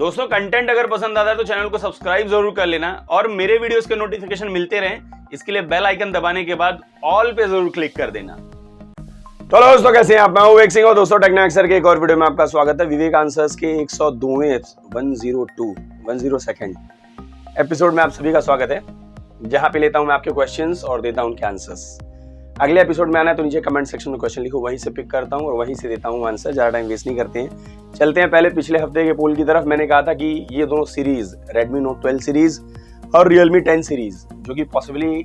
दोस्तों कंटेंट अगर पसंद आता है तो चैनल को सब्सक्राइब जरूर कर लेना और मेरे वीडियोस के नोटिफिकेशन मिलते रहें इसके लिए बेल आइकन दबाने के बाद ऑल पे जरूर क्लिक कर देना। तो दोस्तों कैसे हैं आप? मैं हूं विवेक सिंह और दोस्तों टेक्नोक्सर के एक और वीडियो में आपका स्वागत है। विवेक आंसर्स के 102 एपिसोड में आप सभी का स्वागत है, जहां पे लेता हूं मैं आपके क्वेश्चंस और देता हूं उनके आंसर्स। अगले एपिसोड में आना है तो नीचे कमेंट सेक्शन में क्वेश्चन लिखो, वहीं से पिक करता हूं और वहीं से देता हूं आंसर। ज्यादा टाइम वेस्ट नहीं करते हैं, चलते हैं पहले पिछले हफ्ते के पोल की तरफ। मैंने कहा था कि ये दोनों सीरीज Redmi Note 12 सीरीज और Realme 10 सीरीज जो कि possibly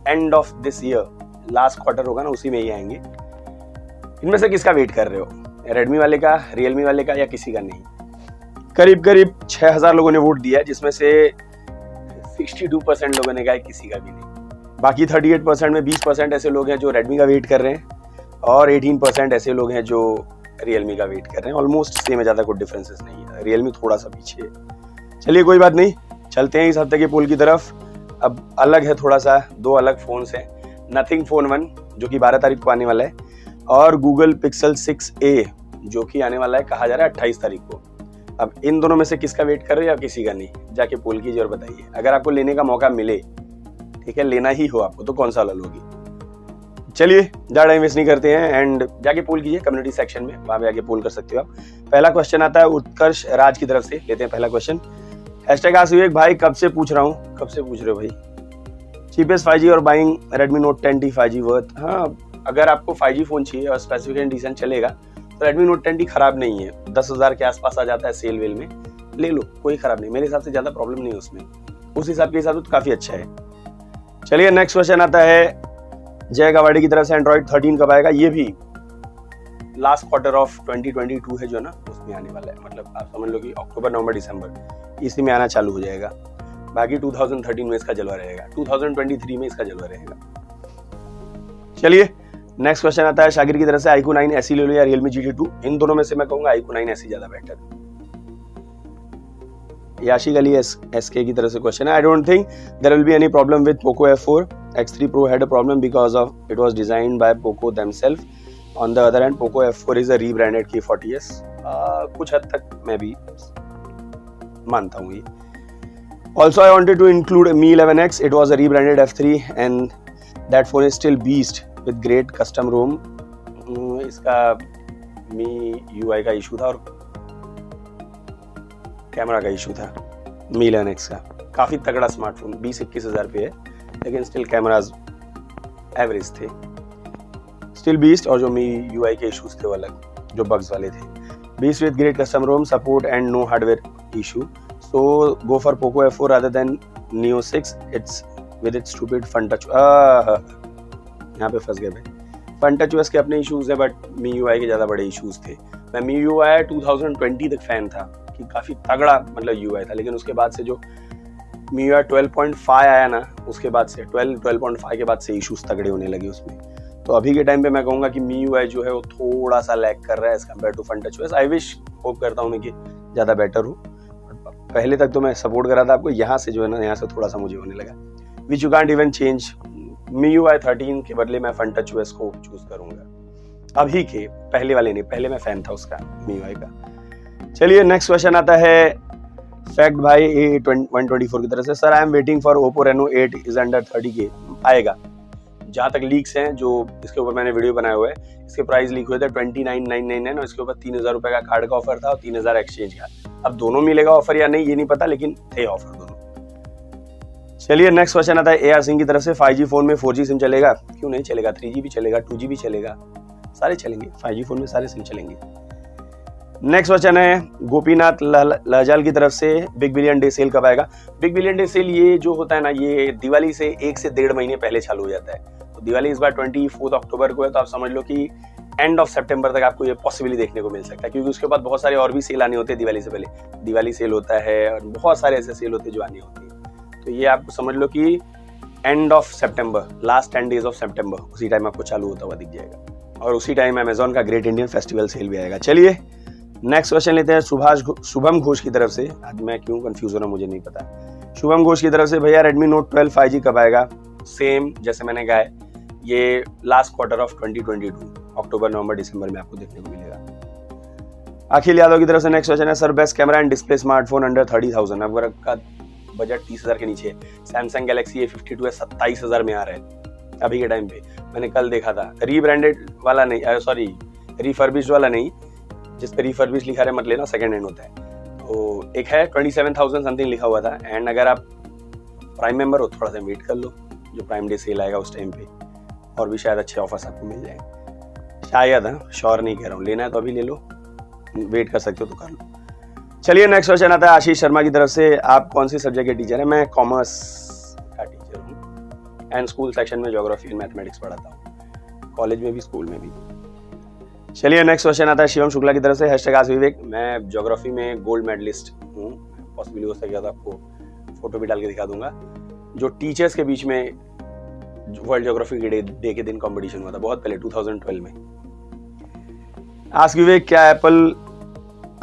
end of this year last quarter होगा ना, उसी में ही आएंगे। इनमें से किसका वेट कर रहे हो? Redmi वाले का, Realme वाले का या किसी का नहीं? करीब करीब 6000 लोगों ने वोट दिया, जिसमें से 62% लोगों ने कहा किसी का भी नहीं। बाकी 38% में 20% ऐसे लोग हैं जो Redmi का वेट कर रहे हैं और 18% ऐसे लोग हैं जो Realme का वेट कर रहे हैं। ऑलमोस्ट सेम है, ज़्यादा कोई डिफरेंसेस नहीं है। Realme थोड़ा सा पीछे है। चलिए कोई बात नहीं, चलते हैं इस हफ्ते के पोल की तरफ। अब अलग है थोड़ा सा, दो अलग फोन्स हैं। नथिंग फोन 1 जो कि 12 तारीख को आने वाला है और Google Pixel 6a जो कि आने वाला है, कहा जा रहा है 28 तारीख को। अब इन दोनों में से किसका वेट कर रहे हो या किसी का नहीं? जाके पोल कीजिए और बताइए। अगर आपको लेने का मौका मिले, ठीक है, लेना ही हो आपको, तो कौन सा वाला लोगी? चलिए ज़्यादा टाइम वेस्ट नहीं करते हैं एंड जाके पोल कीजिए कम्युनिटी सेक्शन में, वहाँ पे आके पोल कर सकते हो आप। पहला क्वेश्चन आता है उत्कर्ष राज की तरफ से, लेते हैं पहला क्वेश्चन। #आज विवेक भाई कब से पूछ रहा हूँ, कब से पूछ रहे हो भाई? चीपेस्ट 5G और buying Redmi Note 10T 5G worth? हाँ, अगर आपको 5G फोन चाहिए और स्पेसिफिकेशन डिसेंट चलेगा तो Redmi Note 10T खराब नहीं है। 10,000 के आसपास आ जाता है सेल वेल में, ले लो, कोई खराब नहीं। मेरे हिसाब से ज़्यादा प्रॉब्लम नहीं है उसमें, उस हिसाब के हिसाब से तो काफ़ी अच्छा है। चलिए नेक्स्ट क्वेश्चन आता है जय गवाड़ी की तरफ से। Android 13 कब आएगा? ये भी लास्ट क्वार्टर ऑफ 2022 है जो ना, उसमें आने वाला है। मतलब आप समझ लो कि अक्टूबर, नवंबर, दिसंबर इसी में आना चालू हो जाएगा। बाकी 2013 में इसका जलवा रहेगा, 2023 में इसका जलवा रहेगा। चलिए नेक्स्ट क्वेश्चन आता है शागिर की तरफ से। iQOO 9 SE ले लो या Realme GT2? इन दोनों में से मैं कहूंगा iQOO 9 SE ज्यादा बेटर है। याशिक अली SK की तरफ से क्वेश्चन है। I don't think there will be any problem with Poco F4. X3 Pro had a problem because of it was designed by Poco themselves. On the other hand, Poco F4 is a rebranded K40S. कुछ हद तक मैं भी मानता हूँ ये। Also, I wanted to include Mi 11X. It was a rebranded F3 and that phone is still beast with great custom ROM. इसका Mi UI का इशू था और कैमरा का इशू था Mi 11X का। काफ़ी तगड़ा स्मार्टफोन, 20-21 हज़ार पे है, लेकिन स्टिल कैमराज एवरेज थे। स्टिल बीस्ट, और जो Mi UI के इशूज थे वो अलग, जो बग्स वाले थे। Beast with great custom ROM support and no hardware issue, so go for Poco F4 rather than Neo 6. It's with its stupid fun touch. यहाँ पे फंस गए भाई। फन टच OS के अपने इशूज है, बट Mi UI के ज़्यादा बड़े इशूज थे। मैं Mi UI 2020 तक फैन था कि काफ़ी तगड़ा मतलब UI था, लेकिन उसके बाद से जो Mi UI 12.5 आया ना, उसके बाद से 12.5 के बाद से इश्यूज तगड़े होने लगे उसमें। तो अभी के टाइम पे मैं कहूँगा कि Mi UI जो है वो थोड़ा सा लैग कर रहा है as compare to fun touch OS। I wish, hope करता हूँ मैं कि ज़्यादा बेटर हो। पहले तक तो मैं सपोर्ट कर रहा था आपको, यहाँ से जो है ना, यहाँ से थोड़ा सा मुझे होने लगा which you can't even change. Mi UI 13 के बदले मैं फन टच OS को चूज करूँगा अभी के, पहले वाले नहीं। पहले मैं फैन था उसका Mi UI का। चलिए नेक्स्ट क्वेश्चन आता है फैक्ट भाई A124 की तरफ से। Sir I am waiting for Oppo Reno 8 is under 30K। आएगा, जहाँ तक लीक्स हैं, जो इसके ऊपर मैंने वीडियो बनाया हुआ है, इसके प्राइस लीक हुए थे 29,999 और इसके ऊपर 3,000 रुपये का कार्ड का ऑफर था और 3,000 एक्सचेंज का। अब दोनों मिलेगा ऑफर या नहीं ये नहीं पता, लेकिन थे ऑफर दोनों। चलिए नेक्स्ट क्वेश्चन आता है AR सिंह की तरफ से। 5G फोन में 4G सिम चलेगा? क्यों नहीं चलेगा, 3G भी चलेगा, 2G भी चलेगा, सारे चलेंगे। 5G फोन में सारे सिम चलेंगे। नेक्स्ट क्वेश्चन है गोपीनाथ लहजाल की तरफ से। बिग बिलियन डे सेल कब आएगा? बिग बिलियन डे सेल ये जो होता है ना, ये दिवाली से 1 से 1.5 महीने पहले चालू हो जाता है। तो दिवाली इस बार 24 अक्टूबर को है, तो आप समझ लो कि एंड ऑफ सितंबर तक आपको ये पॉसिबली देखने को मिल सकता है, क्योंकि उसके बाद बहुत सारे और भी सेल आने होते हैं दिवाली से पहले। दिवाली सेल होता है और बहुत सारे ऐसे सेल होते हैं जो आने होते हैं। तो ये आप समझ लो कि end of September, last 10 days of September, उसी टाइम आपको चालू होता हुआ दिख जाएगा। और उसी टाइम अमेजॉन का ग्रेट इंडियन फेस्टिवल सेल भी आएगा। चलिए नेक्स्ट क्वेश्चन लेते हैं शुभम घोष की तरफ से। आज मैं क्यों कंफ्यूज हो रहा हूँ मुझे नहीं पता। शुभम घोष की तरफ से, भैया Redmi Note 12 5G कब आएगा? सेम जैसे मैंने कहा है, ये लास्ट क्वार्टर ऑफ 2022 अक्टूबर, नवंबर, दिसंबर में आपको देखने को मिलेगा। अखिल यादव की तरफ से नेक्स्ट क्वेश्चन है, sir best camera and display smartphone under 30,000, अगर आपका बजट 30,000 के नीचे है। सैमसंग गैलेक्सी A52 है 27,000 में आ रहा है अभी के टाइम पे, मैंने कल देखा था। रीब्रांडेड वाला नहीं, सॉरी रिफर्बिश्ड वाला नहीं, जिस पे रिफर्बिश्ड लिखा है मत लेना, सेकंड हैंड होता है। तो एक है 27,000 समथिंग लिखा हुआ था। एंड अगर आप प्राइम मेंबर हो थोड़ा सा वेट कर लो, जो प्राइम डे सेल आएगा उस टाइम पे और भी शायद अच्छे ऑफर्स आपको मिल जाए, शायद। श्योर नहीं कह रहा हूँ, लेना है तो अभी ले लो, वेट कर सकते हो तो कर लो। चलिए नेक्स्ट क्वेश्चन आता है आशीष शर्मा की तरफ से, आप कौन सी सब्जेक्ट के टीचर हैं? मैं कॉमर्स का टीचर हूँ एंड स्कूल सेक्शन में ज्योग्राफी एंड मैथमेटिक्स पढ़ाता हूँ, कॉलेज में भी स्कूल में भी। चलिए नेक्स्ट क्वेश्चन आता है शिवम शुक्ला की तरफ से, हैशटैग विवेक, मैं ज्योग्राफी में गोल्ड मेडलिस्ट हूँ, पॉसिबली हो सकेगा तो आपको फोटो भी डाल के दिखा दूंगा, जो टीचर्स के बीच में वर्ल्ड ज्योग्राफी के डे के दिन कंपटीशन हुआ था बहुत पहले 2012 में। आस्क विवेक, क्या एप्पल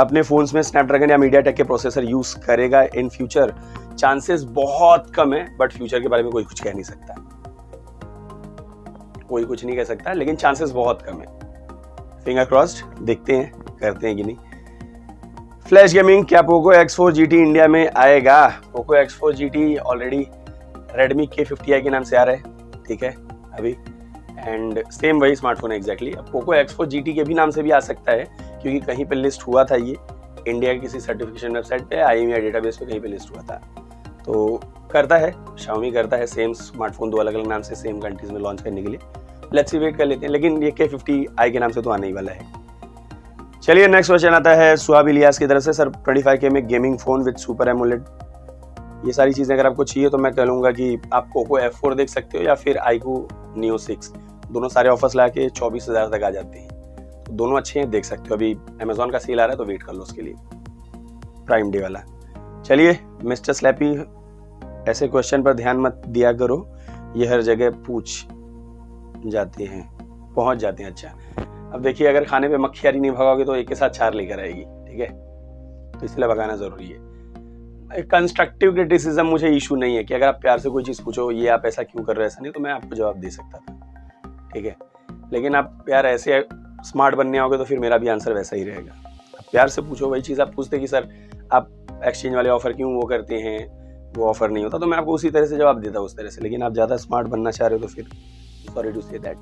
अपने फोन्स में स्नैपड्रैगन या मीडियाटेक के प्रोसेसर यूज करेगा इन फ्यूचर? चांसेस बहुत कम है, बट फ्यूचर के बारे में कोई कुछ कह नहीं सकता, कोई कुछ नहीं कह सकता, लेकिन चांसेस बहुत कम है। फिंगर क्रॉस्ड, देखते हैं करते हैं कि नहीं। फ्लैश गेमिंग, क्या पोको X4 GT इंडिया में आएगा? Poco X4 GT already Redmi K50i के नाम से आ रहा है, ठीक है अभी, एंड सेम वही स्मार्टफोन है एग्जैक्टली। अब पोको X4 GT के भी नाम से भी आ सकता है, क्योंकि कहीं पे लिस्ट हुआ था ये इंडिया की किसी सर्टिफिकेशन वेबसाइट पे, IMEI डेटाबेस पे कहीं पे लिस्ट हुआ था। तो करता है, Xiaomi करता है सेम स्मार्टफोन, दो अलग अलग नाम से सेम कंट्रीज में लॉन्च करने के लिए। लेट्स सी, वेट कर लेते हैं, लेकिन ये K50i के नाम से तो आने ही वाला है। चलिए नेक्स्ट क्वेश्चन आता है सुहाब इलियास की तरफ से, सर 25K में gaming phone with super AMOLED, ये सारी चीजें अगर आपको चाहिए तो मैं कहूँगा कि आप पोको F4 देख सकते हो या फिर iQOO Neo 6, दोनों सारे ऑफर्स ला के 24,000 तक आ जाते हैं, तो दोनों अच्छे हैं, देख सकते हो। अभी अमेजोन का सेल आ रहा है तो वेट कर लो उसके लिए, प्राइम डे वाला। चलिए मिस्टर स्लैपी, ऐसे क्वेश्चन पर ध्यान मत दिया करो, ये हर जगह पूछ जाते हैं, पहुंच जाते हैं। अच्छा, अब देखिए, अगर खाने पे मक्खियारी नहीं भगाओगे तो एक के साथ 4 लेकर आएगी, ठीक है, तो इसलिए भगाना जरूरी है। कंस्ट्रक्टिव क्रिटिसिज्म मुझे इशू नहीं है कि अगर आप प्यार से कोई चीज पूछो, ये आप ऐसा क्यों कर रहे हो, ऐसा नहीं, तो मैं आपको जवाब दे सकता था, ठीक है, लेकिन आप यार ऐसे स्मार्ट बनने आओगे तो फिर मेरा भी आंसर वैसा ही रहेगा। आप प्यार से पूछो, वही चीज आप पूछते कि सर आप एक्सचेंज वाले ऑफर क्यों वो करते हैं, वो ऑफर नहीं होता, तो मैं आपको उसी तरह से जवाब देता उस तरह से, लेकिन आप ज्यादा स्मार्ट बनना चाह रहे हो तो फिर सॉरी टू से दैट।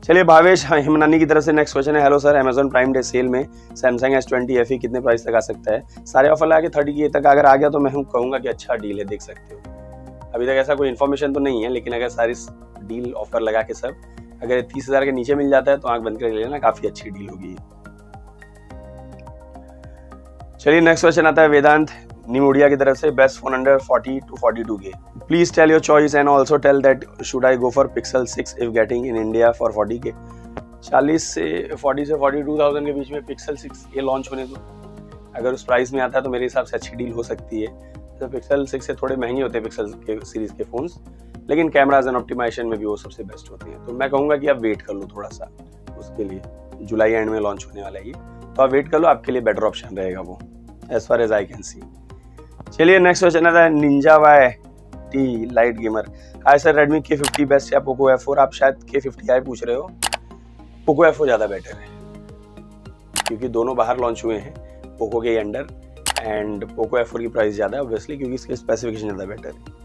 चलिए भावेश हिमनानी की तरफ से नेक्स्ट क्वेश्चन है, hello sir, Amazon prime day sale में सैमसंग S20 FE कितने प्राइस तक आ सकता है? सारे ऑफर लगा के 30K तक अगर आ गया तो मैं कहूँगा कि अच्छा डील है, देख सकते हो। अभी तक ऐसा कोई इन्फॉर्मेशन तो नहीं है, लेकिन अगर सारी डील ऑफर लगा के सब अगर 30,000 के नीचे मिल जाता है तो आंख बंद कर लेना, काफी अच्छी डील होगी। चलिए नेक्स्ट क्वेश्चन आता है वेदांत निमोडिया की तरफ से, best phone under 40 to 42K, please tell your choice and also tell that should I go for Pixel 6 if getting in India for 40K। 40 से 42,000 के बीच में Pixel 6 ये लॉन्च होने दो, अगर उस प्राइस में आता है तो मेरे हिसाब से अच्छी डील हो सकती है। तो Pixel 6 से थोड़े महंगे होते हैं Pixel के सीरीज के फोन्स, लेकिन कैमराज एंड ऑप्टिमाइजेशन में भी वो सबसे बेस्ट होते हैं, तो मैं कहूँगा कि आप वेट कर लो थोड़ा सा उसके लिए, जुलाई एंड में लॉन्च होने वाला है ये, तो आप वेट कर लो, आपके लिए बेटर ऑप्शन रहेगा वो, as far as I can see. चलिए नेक्स्ट क्वेश्चन आता है ninja YT light gamer, hi sir, Redmi K50 best या पोको F4? आप शायद K50i पूछ रहे हो, पोको F4 ज़्यादा बेटर है क्योंकि दोनों बाहर लॉन्च हुए हैं पोको के अंडर, एंड पोको F4 की प्राइस ज़्यादा है ऑब्वियसली क्योंकि इसके स्पेसिफिकेशन ज़्यादा बेटर है।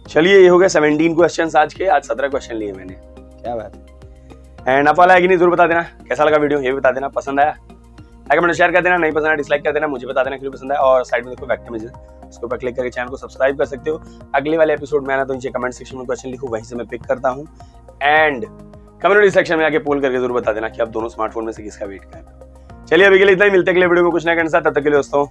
चलिए ये हो गया 17 क्वेश्चन आज के, आज 17 क्वेश्चन लिए मैंने, क्या बात है। एंड आप वाला है कि नहीं जरूर बता देना, कैसा लगा वीडियो ये बता देना, पसंद आया लाइक कमेंट शेयर कर देना, नहीं पसंद आया डिसलाइक कर देना, मुझे बता देना क्यों पसंद आया, और साइड में देखो बैक इमेज, उसके ऊपर क्लिक करके चैनल को सब्सक्राइब कर सकते हो। अगले वाले एपिसोड में आना तो नीचे कमेंट सेक्शन में क्वेश्चन लिखो, वहीं से मैं पिक करता हूँ, एंड कम्युनिटी सेक्शन में आके पोल करके जरूर बता देना कि आप दोनों स्मार्टफोन में से किसका वेट कर रहे हो। चलिए अभी के लिए इतना ही, मिलते हैं अगले वीडियो में कुछ नया के साथ, तब तक के लिए दोस्तों